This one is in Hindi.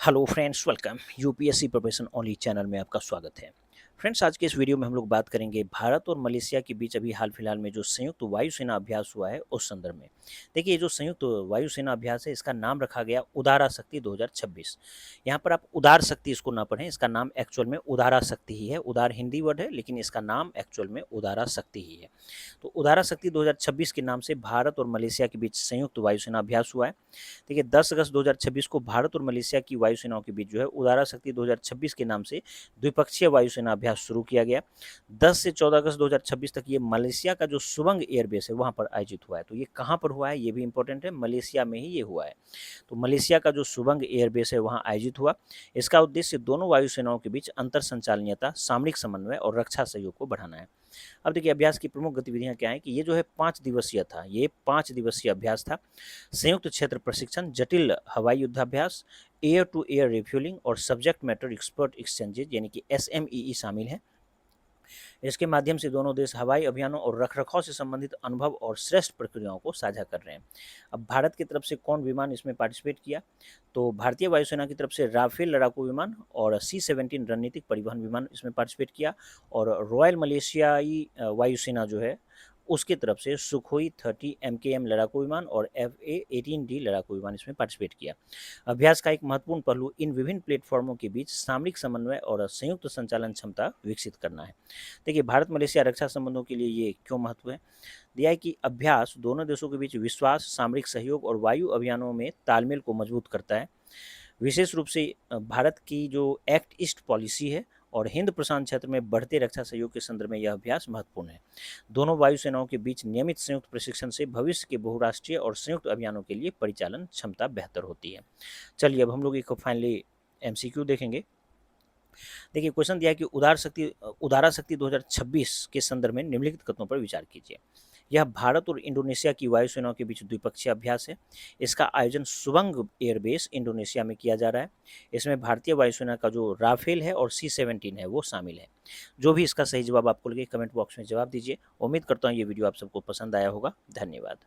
Hello friends, welcome UPSC preparation only channel में आपका स्वागत है। फ्रेंड्स, आज के इस वीडियो में हम लोग बात करेंगे भारत और मलेशिया के बीच अभी हाल फिलहाल में जो संयुक्त वायुसेना अभ्यास हुआ है उस संदर्भ में। देखिए, ये जो संयुक्त वायुसेना अभ्यास है इसका नाम रखा गया उदारा शक्ति 2026। यहाँ पर आप उदार शक्ति इसको ना पढ़ें, इसका नाम एक्चुअल में उदारा शक्ति ही है। उदार हिंदी वर्ड है लेकिन इसका नाम एक्चुअल में उदारा शक्ति ही है। तो उदारा शक्ति 2026 के नाम से भारत और मलेशिया के बीच संयुक्त वायुसेना अभ्यास हुआ है। देखिए, 10 अगस्त 2026 को भारत और मलेशिया की वायुसेनाओं के बीच जो है उदारा शक्ति 2026 के नाम से द्विपक्षीय वायुसेना अभ्यास शुरू किया गया। 10 से 14 अगस्त 2026 तक ये मलेशिया का जो सुबंग एयरबेस है वहाँ पर आयोजित हुआ है। तो ये कहाँ पर हुआ है ये भी इंपॉर्टेंट है, मलेशिया में ही ये हुआ है। तो मलेशिया का जो सुबंग एयरबेस है वहाँ आयोजित हुआ। इसका उद्देश्य दोनों वायुसेनाओं के बीच अंतर संचालनीयता, सामरिक समन्वय और रक्षा सहयोग को बढ़ाना है। अब देखिए, अभ्यास की प्रमुख गतिविधियां क्या हैं कि ये जो है 5 दिवसीय था, ये 5 दिवसीय अभ्यास था। संयुक्त क्षेत्र प्रशिक्षण, जटिल हवाई युद्धाभ्यास, एयर टू एयर रिफ्यूलिंग और सब्जेक्ट मैटर एक्सपर्ट एक्सचेंजेज यानी कि SMEE शामिल हैं। इसके माध्यम से दोनों देश हवाई अभियानों और रखरखाव से संबंधित अनुभव और श्रेष्ठ प्रक्रियाओं को साझा कर रहे हैं। अब भारत की तरफ से कौन विमान इसमें पार्टिसिपेट किया, तो भारतीय वायुसेना की तरफ से राफेल लड़ाकू विमान और C-17 रणनीतिक परिवहन विमान इसमें पार्टिसिपेट किया। और रॉयल मलेशियाई वायुसेना जो है उसकी तरफ से सुखोई 30 MKM लड़ाकू विमान और FA-18D लड़ाकू विमान इसमें पार्टिसिपेट किया। अभ्यास का एक महत्वपूर्ण पहलू इन विभिन्न प्लेटफॉर्मों के बीच सामरिक समन्वय और संयुक्त संचालन क्षमता विकसित करना है। देखिए, भारत मलेशिया रक्षा संबंधों के लिए ये क्यों महत्व है, दिया है कि अभ्यास दोनों देशों के बीच विश्वास, सामरिक सहयोग और वायु अभियानों में तालमेल को मजबूत करता है। विशेष रूप से भारत की जो एक्ट ईस्ट पॉलिसी है और हिंद प्रशांत क्षेत्र में बढ़ते रक्षा सहयोग के संदर्भ में यह अभ्यास महत्वपूर्ण है। दोनों वायुसेनाओं के बीच नियमित संयुक्त प्रशिक्षण से भविष्य के बहुराष्ट्रीय और संयुक्त अभियानों के लिए परिचालन क्षमता बेहतर होती है। चलिए, अब हम लोग एक फाइनली MCQ देखेंगे। देखिए, क्वेश्चन दिया है कि उदारा शक्ति 2026 के संदर्भ में निम्नलिखित कथनों पर विचार कीजिए। यह भारत और इंडोनेशिया की वायुसेनाओं के बीच द्विपक्षीय अभ्यास है। इसका आयोजन सुबंग एयरबेस इंडोनेशिया में किया जा रहा है। इसमें भारतीय वायुसेना का जो राफेल है और C-17 है वो शामिल है। जो भी इसका सही जवाब आपको लगे कमेंट बॉक्स में जवाब दीजिए। उम्मीद करता हूँ ये वीडियो आप सबको पसंद आया होगा। धन्यवाद।